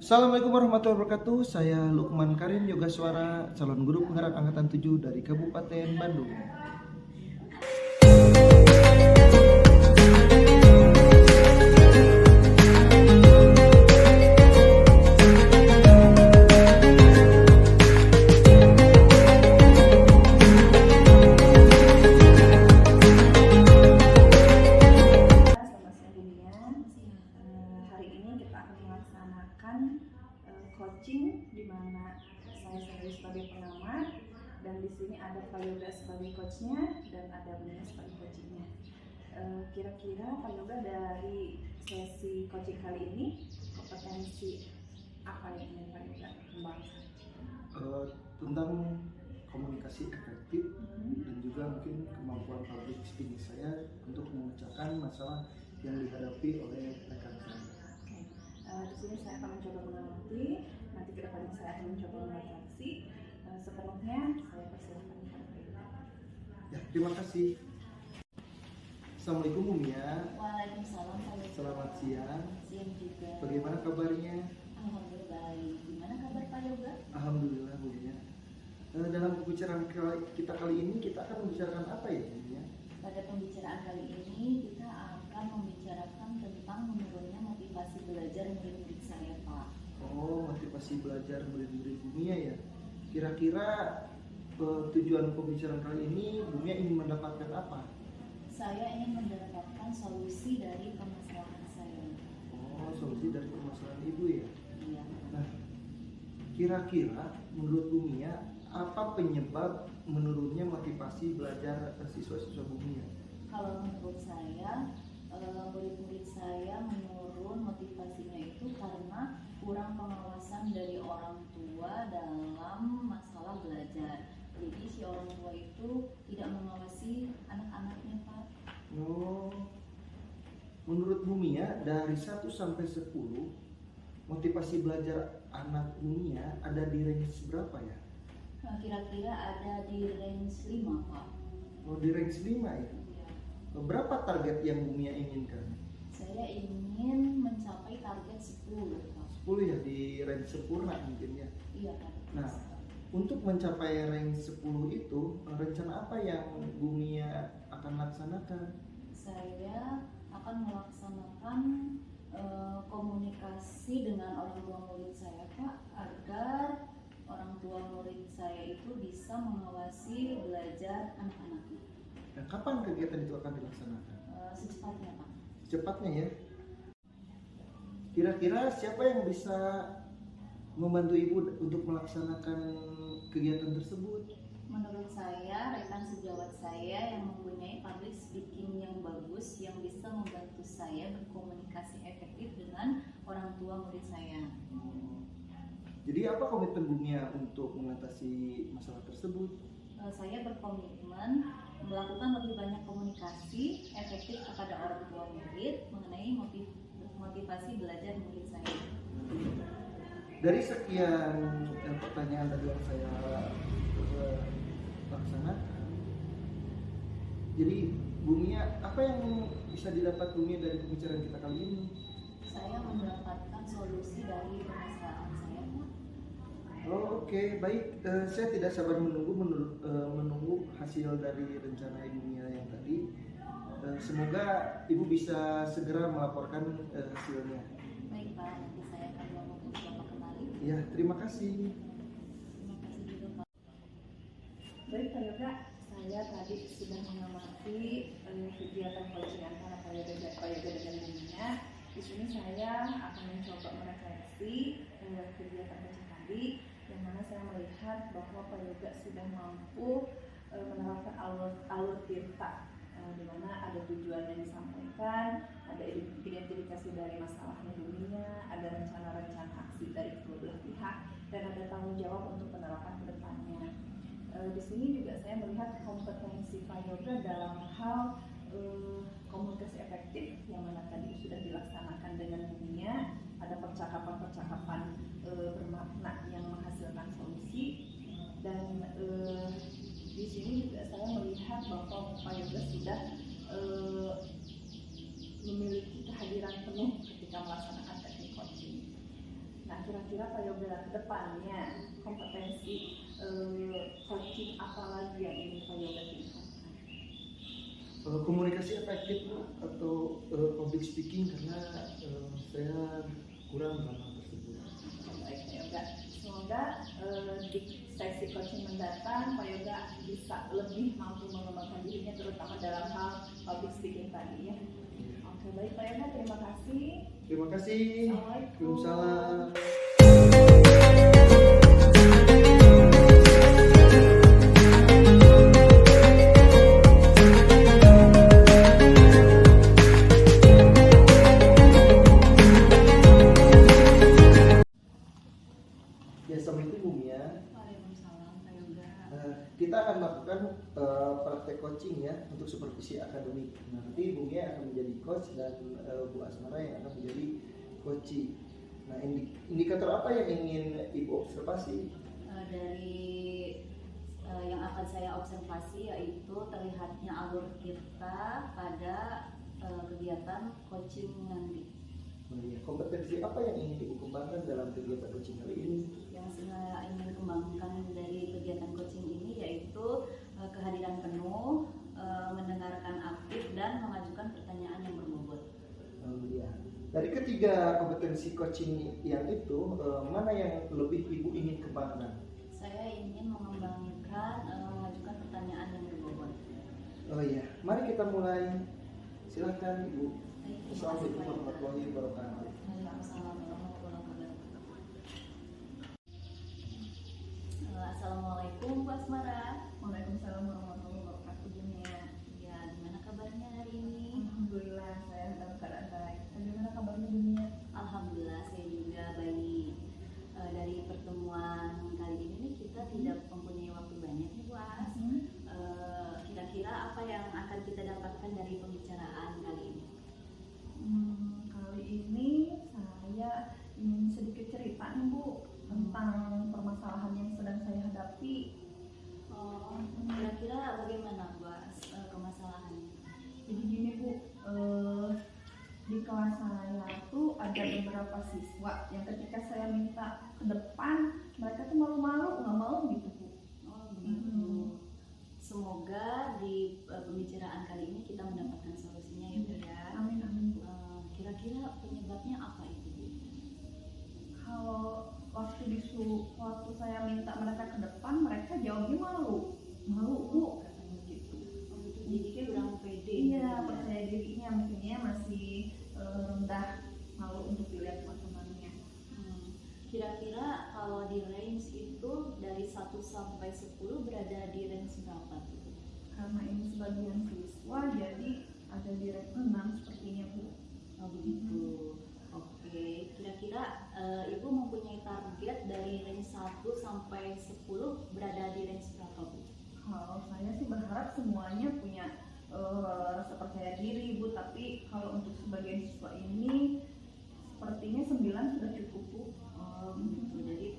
Assalamualaikum warahmatullahi wabarakatuh. Saya Lukman Karim Yoga Suara, calon guru penggerak angkatan 7 dari Kabupaten Bandung. Hari ini kita akan melaksanakan coaching di mana saya sendiri sebagai pengamat dan di sini ada Pak Yoga sebagai coachnya dan ada Bunda sebagai coachingnya. Kira-kira Pak Yoga dari sesi coaching kali ini kompetensi apa yang ingin Pak Yoga kembangkan? Tentang komunikasi efektif dan juga mungkin kemampuan public speaking saya untuk memecahkan masalah yang dihadapi oleh rekan saya. Di sini saya akan mencoba mengerti, nanti ke depannya saya akan mencoba mengatasi. Sepenuhnya saya persilakan kepada Pak Yoga. Ya, terima kasih. Assalamualaikum Bu Mia. Waalaikumsalam Pak Yoga. Selamat siang. Siang juga. Bagaimana kabarnya? Alhamdulillah baik. Gimana kabar Pak Yoga? Alhamdulillah Bu Mia. Dalam pembicaraan kita kali ini kita akan membicarakan apa ya Bu Mia? Pada pembicaraan kali ini kita akan membicarakan tentang menurunnya motivasi belajar murid-murid saya Pak. Oh, motivasi belajar murid-murid Bu Mia ya. Kira-kira tujuan pembicaraan kali ini Bu Mia ingin mendapatkan apa? Saya ingin mendapatkan solusi dari permasalahan saya. Oh, solusi dari permasalahan Ibu ya. Iya. Nah, kira-kira menurut Bu Mia apa penyebab menurunnya motivasi belajar siswa-siswa Bu Mia? Kalau menurut saya, murid-murid saya menurun motivasinya itu karena kurang pengawasan dari orang tua dalam masalah belajar. Jadi si orang tua itu tidak mengawasi anak-anaknya Pak. Oh, menurut Bu Mia dari 1 sampai 10 motivasi belajar anak Bu Mia ada di range berapa ya? Kira-kira ada di range 5 Pak. Oh, di range 5 ya? Berapa target yang Bu Mia inginkan? Saya ingin mencapai target 10 Pak. 10 ya, di range sempurna mungkin ya. Iya Pak. Nah, untuk mencapai range 10 itu, rencana apa yang Bu Mia akan laksanakan? Saya akan melaksanakan komunikasi dengan orang tua murid saya Pak, agar orang tua murid saya itu bisa mengawasi belajar anak-anaknya. Nah, kapan kegiatan itu akan dilaksanakan? Secepatnya Pak. Secepatnya ya. Kira-kira siapa yang bisa membantu Ibu untuk melaksanakan kegiatan tersebut? Menurut saya, rekan sejawat saya yang mempunyai public speaking yang bagus, yang bisa membantu saya berkomunikasi efektif dengan orang tua murid saya. Jadi apa komitmen Bu Mia untuk mengatasi masalah tersebut? Saya berkomitmen melakukan lebih banyak komunikasi efektif kepada orang tua murid mengenai motivasi belajar murid saya. Dari sekian pertanyaan tadi yang saya laksanakan, jadi Bu Mia, apa yang bisa didapat Bu Mia dari pembicaraan kita kali ini? Saya mendapatkan solusi dari permasalahan saya Pak. Oh, oke. Baik. Saya tidak sabar menunggu hasil dari rencana Ibu Mia yang tadi. Semoga Ibu bisa segera melaporkan hasilnya. Baik Pak, nanti saya akan mencoba kembali. Ya, terima kasih. Terima kasih juga Pak. Baik Pak Yoga, saya tadi sudah mengamati kegiatan coaching antara Pak Yoga dengan Bu Mia. Di sini saya akan mencoba merefleksi kegiatan coaching tadi, yang mana saya melihat bahwa Pak Yoga sudah mampu menerapkan alur tirta, di mana ada tujuan yang disampaikan, ada identifikasi dari masalahnya Bu Mia, ada rencana-rencana aksi dari kedua belah pihak, dan ada tanggung jawab untuk penerapan ke depannya. Di sini juga saya melihat kompetensi Pak Yoga dalam hal komunikasi efektif, yang mana tadi sudah dilaksanakan dengan Bu Mia, ada percakapan-percakapan bermakna yang menghasilkan solusi, dan di sini juga saya melihat bahwa Pak Yoga sudah memiliki kehadiran penuh ketika melaksanakan teknik coaching. Nah, kira-kira Pak Yoga ke depannya kompetensi coaching apa lagi yang ingin Pak Yoga tingkatkan? Komunikasi efektif Bu, atau public speaking, karena saya kurang dalam hal tersebut. Baik Pak Yoga, semoga di sesi coaching mendatang Pak Yoga bisa lebih mampu mengembangkan dirinya terutama dalam hal public speaking tadi ya. Oke, baik Pak Yoga, terima kasih. Terima kasih. Assalamualaikum. Waalaikumsalam. Ya, Assalamualaikum Bu Mia. Waalaikumsalam Pak Yoga. Kita akan melakukan praktek coaching ya untuk supervisi akademik. Nanti Bu Mia akan menjadi coach dan Bu Asmara yang akan menjadi coaching. Nah, indikator apa yang ingin Ibu observasi? Dari yang akan saya observasi yaitu terlihatnya alur kita pada kegiatan coaching nanti. Oh iya, kompetensi apa yang ingin Ibu kembangkan dalam kegiatan coaching kali ini? Yang saya ingin kembangkan dari kegiatan coaching ini yaitu kehadiran penuh, mendengarkan aktif dan mengajukan pertanyaan yang berbobot. Oh iya. Dari ketiga kompetensi coaching yang itu, mana yang lebih Ibu ingin kembangkan? Saya ingin mengembangkan mengajukan pertanyaan yang berbobot. Oh iya, mari kita mulai. Silakan Ibu. Baik, terima kasih, Assalamualaikum Pak Yoga. warahmatullahi wabarakatuh. Waalaikumsalam warahmatullahi wabarakatuh. Assalamualaikum Bu Asmara. Waalaikumsalam warahmatullahi wabarakatuh. Dunia. Ya, gimana kabarnya hari ini? Alhamdulillah saya dalam keadaan baik. Bagaimana kabarnya Dunia? Alhamdulillah saya juga baik. Dari pertemuan kali ini nih kita tidak mempunyai waktu banyak nih Bu As. Kira-kira apa yang akan kita dapatkan dari pembicaraan kali ini? Kali ini saya ingin sedikit cerita nih Bu tentang permasalahan yang sedang saya hadapi. Kira-kira bagaimana Bu As kemasalahannya? Jadi gini Bu, di kelas saya tuh ada beberapa siswa yang ketika saya minta ke depan mereka tuh malu-malu, nggak mau gitu Bu. Oh begitu. Semoga di pembicaraan kali ini kita mendapatkan solusinya ya Bu ya. Amin amin Bu. Kira-kira penyebabnya apa itu Bu? Kalau waktu saya minta mereka ke depan mereka jawabnya malu Bu katanya gitu. Oh itu jadi kurang pede. Iya, percaya dirinya mungkinnya masih rendah, malu untuk dilihat teman-temannya. Kira-kira kalau di range itu dari 1 sampai 10 berada di range berapa tuh? Karena ini sebagian siswa jadi ada di rank 6 sepertinya Bu. Oh begitu. Oke, kira-kira Ibu mempunyai target dari range 1 sampai 10 berada di range berapa Bu? Kalau saya sih berharap semuanya punya rasa percaya diri Bu, tapi kalau untuk sebagian siswa ini sepertinya 9 sudah cukup Bu. Oh begitu.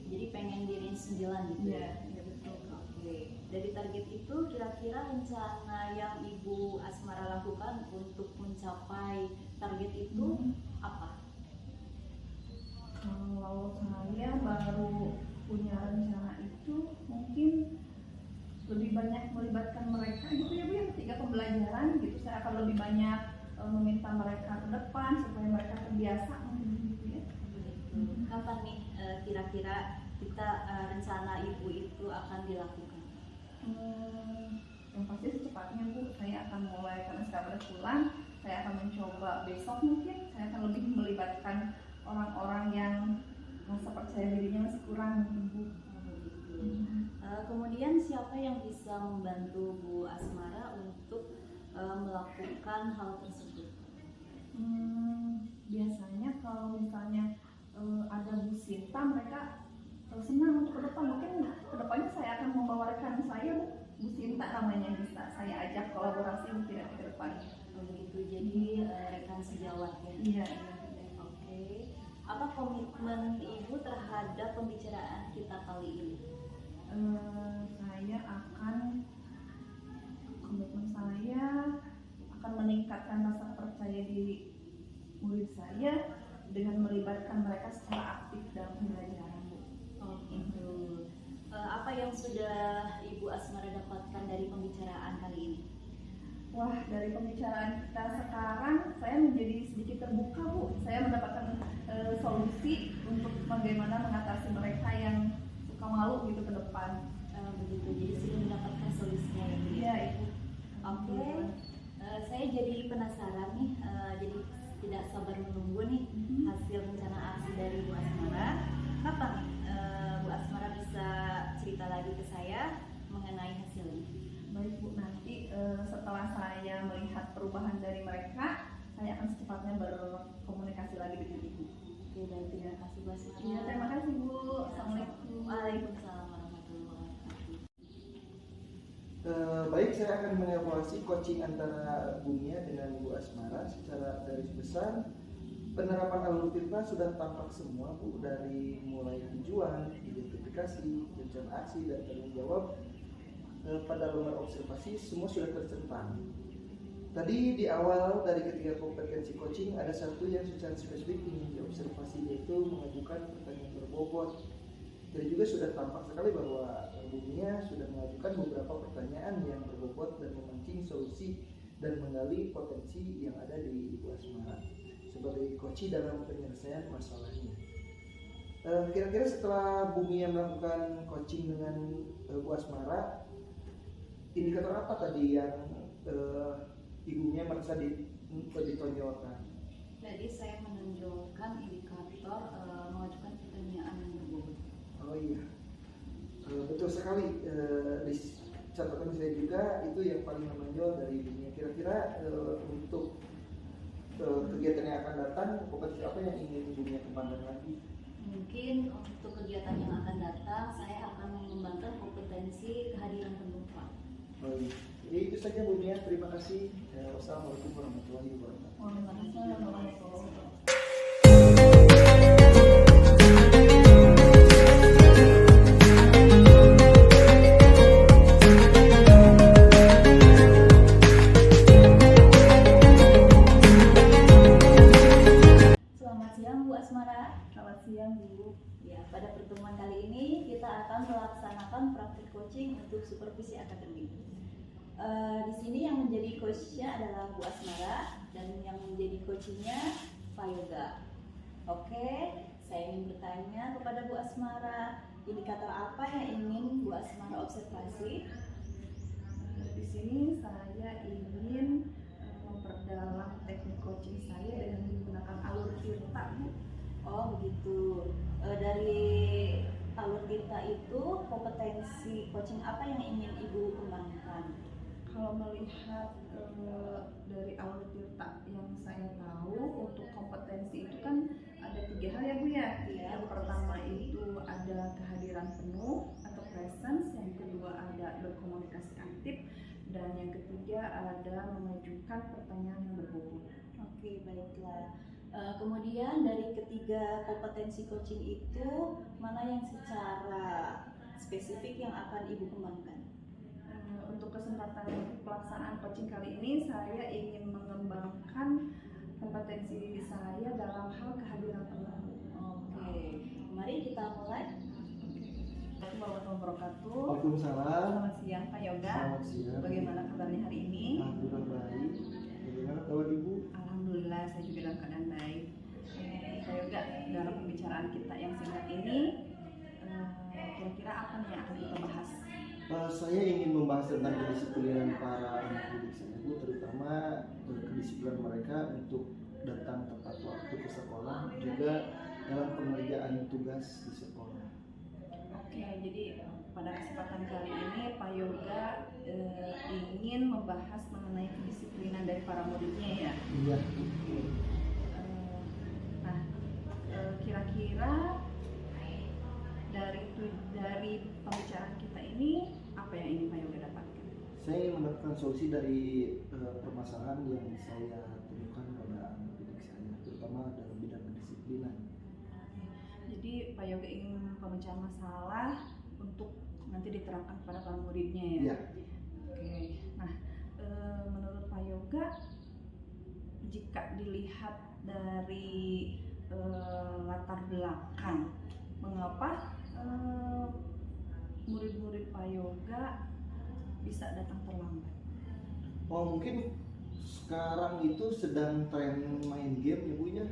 Jadi pengen di range 9 gitu ya? Iya betul. Oke, dari target itu kira-kira rencana yang Ibu Asmara lakukan untuk mencapai target itu apa? Kalau saya baru punya rencana itu mungkin lebih banyak melibatkan mereka gitu ya Bu ya, ketika pembelajaran gitu saya akan lebih banyak meminta mereka ke depan supaya mereka terbiasa gitu ya. Kapan nih kira-kira kita rencana Ibu itu akan dilakukan? Yang pasti secepatnya Bu, saya akan mulai karena sekarang udah pulang, saya akan mencoba besok mungkin saya akan lebih melibatkan orang-orang yang masa percaya dirinya masih kurang mungkin Bu. Kemudian siapa yang bisa membantu Bu Asmara untuk melakukan hal tersebut? Biasanya kalau misalnya ada Bu Sinta, mereka senang untuk ke depan. Mungkin ke depannya saya akan membawa rekan saya Bu Sinta namanya, bisa saya ajak kolaborasi mungkin ke depan. Oh begitu, jadi rekan sejawat ya? Iya. Oke. Apa komitmen Ibu terhadap pembicaraan kita kali ini? Komitmen saya akan meningkatkan rasa percaya diri murid saya dengan melibatkan mereka secara aktif dalam belajar. Apa yang sudah Ibu Asmara dapatkan dari pembicaraan kali ini? Wah, dari pembicaraan kita sekarang saya menjadi sedikit terbuka, Bu. Saya mendapatkan solusi untuk bagaimana mengatasi mereka yang suka malu gitu ke depan. Begitu, jadi sudah mendapatkan solusinya ya Bu? Iya, Ibu. Oke, saya jadi penasaran nih, jadi tidak sabar menunggu nih hasil rencana aksi dari Bu Asmara. Kapan Bu Asmara bisa cerita lagi ke saya mengenai hasilnya? Baik, Bu, nanti setelah saya melihat perubahan dari mereka, saya akan secepatnya berkomunikasi lagi dengan Ibu. Oke, baik, terima kasih Bu Asmara. Iya, terima kasih, Bu. Assalamualaikum. Waalaikumsalam warahmatullahi wabarakatuh. Baik, saya akan mengevaluasi coaching antara Bu Mia dengan Bu Asmara. Secara garis besar, penerapan alur tirta sudah tampak semua, Bu, dari mulai tujuan, identifikasi, rencana aksi, dan tanggung jawab. Pada lembar observasi semua sudah tercentang. Tadi di awal dari ketiga kompetensi coaching ada satu yang secara spesifik ingin diobservasi, yaitu mengajukan pertanyaan berbobot. Jadi juga sudah tampak sekali bahwa Bu Mia sudah mengajukan beberapa pertanyaan yang berbobot dan memancing solusi dan menggali potensi yang ada di Ibu Asmara sebagai coach dalam penyelesaian masalahnya. Kira-kira setelah Bu Mia melakukan coaching dengan Bu Asmara, indikator apa tadi yang ibunya merasa ditonjolkan? Jadi saya menonjolkan indikator mengajukan pertanyaan yang berbobot. Oh iya, betul sekali. Di catatan saya juga itu yang paling menonjol dari ibunya. Kira-kira untuk kegiatan yang akan datang, kompetensi apa yang ingin ibunya kembangkan lagi? Mungkin untuk kegiatan yang akan datang, saya akan mengembangkan kompetensi kehadiran penumpang. Oh iya. Jadi itu saja Bu Mia. Terima kasih. Wassalamualaikum warahmatullahi wabarakatuh. Waalaikumsalam warahmatullahi wabarakatuh. Selamat siang Bu Asmara. Selamat siang, Bu. Ya, pada pertemuan kali ini kita akan melaksanakan praktik coaching untuk supervisi akademik. Di sini yang menjadi coachnya adalah Bu Asmara dan yang menjadi coachingnya Pak Yoga. Oke, saya ingin bertanya kepada Bu Asmara, indikator apa yang ingin Bu Asmara observasi? Di sini saya ingin memperdalam teknik coaching saya dengan menggunakan alur tirta, Bu. Oh begitu. Dari alur tirta itu kompetensi coaching apa yang ingin Ibu kembangkan? Kalau melihat dari alur tirta yang saya tahu, untuk kompetensi itu kan ada 3 hal ya, Bu ya. Iya, Yang pertama itu ada kehadiran penuh atau presence, yang kedua ada berkomunikasi aktif, dan yang ketiga ada mengajukan pertanyaan yang berbobot. Oke, baiklah. Kemudian dari ketiga kompetensi coaching itu, mana yang secara spesifik yang akan Ibu kembangkan? Untuk kesempatan pelaksanaan coaching kali ini, saya ingin mengembangkan kompetensi saya dalam hal kehadiran penuh. Oke, mari kita mulai. Assalamualaikum warahmatullahi wabarakatuh. Waalaikumsalam. Selamat siang, Pak Yoga. Selamat siang. Bagaimana kabarnya hari ini? Alhamdulillah baik. Bagaimana kabar Ibu? Alhamdulillah, saya juga dalam keadaan baik. Pak Yoga, dalam pembicaraan kita yang singkat ini, kira-kira apa nih yang akan kita bahas? Saya ingin membahas tentang kedisiplinan para anak didik saya, Bu, terutama kedisiplinan mereka untuk datang tepat waktu ke sekolah, juga dalam pengerjaan tugas di sekolah. Oke, jadi pada kesempatan kali ini Pak Yoga ingin membahas mengenai kedisiplinan dari para muridnya ya. Iya. Nah, kira-kira dari pembicaraan kita ini apa yang ingin Pak Yoga dapatkan? Saya ingin mendapatkan solusi dari permasalahan yang saya temukan pada anak didik saya, terutama dalam bidang kedisiplinan. Jadi Pak Yoga ingin pemecahan masalah untuk nanti diterapkan kepada para muridnya ya. Iya. Oke. Nah, menurut Pak Yoga, jika dilihat dari latar belakang, mengapa murid-murid Prayoga bisa datang terlambat? Oh, mungkin sekarang itu sedang tren main game ya Bu ya.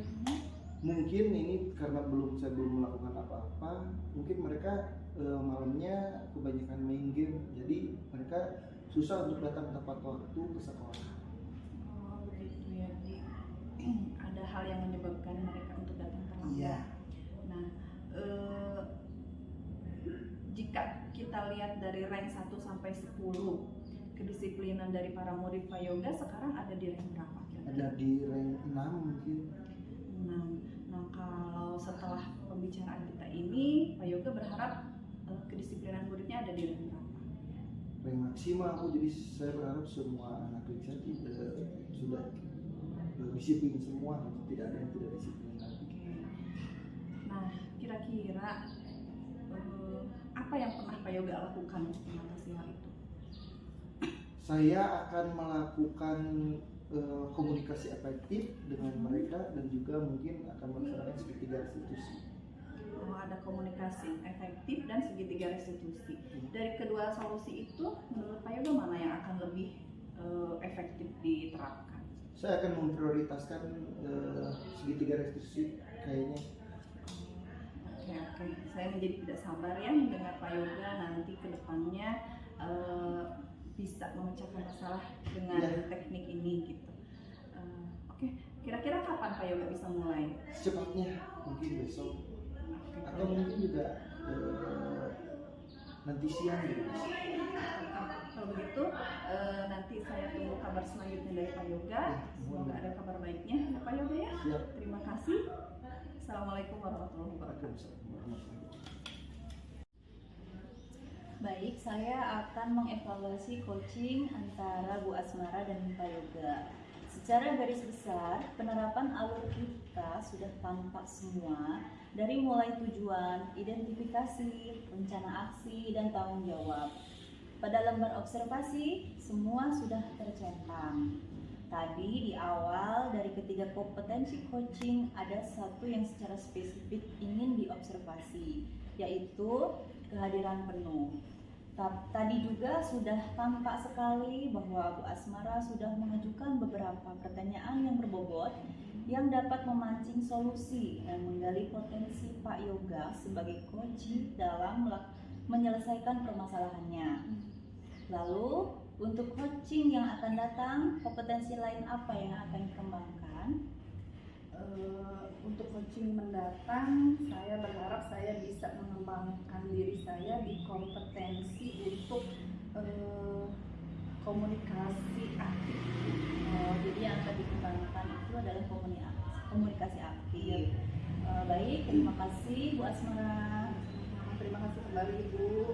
Mungkin ini karena saya belum melakukan apa-apa, mungkin mereka malamnya kebanyakan main game, jadi mereka susah untuk datang tepat waktu ke sekolah. Oh begitu ya. Jadi ada hal yang menyebabkan mereka untuk datang terlambat. Iya. Nah, jika kita lihat dari rank 1 sampai 10, kedisiplinan dari para murid Prayoga sekarang ada di rank berapa kira-kira? Ada di rank 6 mungkin. Nah, kalau setelah pembicaraan kita ini, Prayoga berharap kedisiplinan muridnya ada di rank berapa? Rank maksimal aku, jadi saya berharap semua anak Richard sudah disiplin semua, tidak ada yang tidak disiplin lagi. Oke. Nah, kira-kira apa yang pernah Prayoga lakukan untuk mengatasi hal itu? Saya akan melakukan komunikasi efektif dengan mereka dan juga mungkin akan melaksanakan segitiga restitusi. Ada komunikasi efektif dan segitiga restitusi. Dari kedua solusi itu, menurut Prayoga mana yang akan lebih efektif diterapkan? Saya akan memprioritaskan segitiga restitusi kayaknya. Oke. Saya menjadi tidak sabar ya mendengar Prayoga nanti ke depannya bisa memecahkan masalah dengan teknik ini gitu. Oke, kira-kira kapan Prayoga bisa mulai? Secepatnya, mungkin besok atau mungkin juga nanti siang gitu. Kalau begitu nanti saya tunggu kabar selanjutnya dari Prayoga. Semoga ada kabar baiknya ya Prayoga ya. Siap. Terima kasih. Assalamualaikum warahmatullahi wabarakatuh. Baik, saya akan mengevaluasi coaching antara Bu Asmara dan Prayoga. Secara garis besar, penerapan alur kita sudah tampak semua, dari mulai tujuan, identifikasi, rencana aksi, dan tanggung jawab. Pada lembar observasi, semua sudah tercentang. Tadi di awal dari ketiga kompetensi coaching ada satu yang secara spesifik ingin diobservasi, yaitu kehadiran penuh. Tadi juga sudah tampak sekali bahwa Bu Asmara sudah mengajukan beberapa pertanyaan yang berbobot yang dapat memancing solusi dan menggali potensi Pak Yoga sebagai coach dalam menyelesaikan permasalahannya. Lalu, untuk coaching yang akan datang, kompetensi lain apa yang akan dikembangkan? Untuk coaching mendatang, saya berharap saya bisa mengembangkan diri saya di kompetensi untuk komunikasi aktif. Jadi yang akan dikembangkan itu adalah komunikasi aktif. Baik, terima kasih Bu Asmara. Terima kasih kembali Ibu.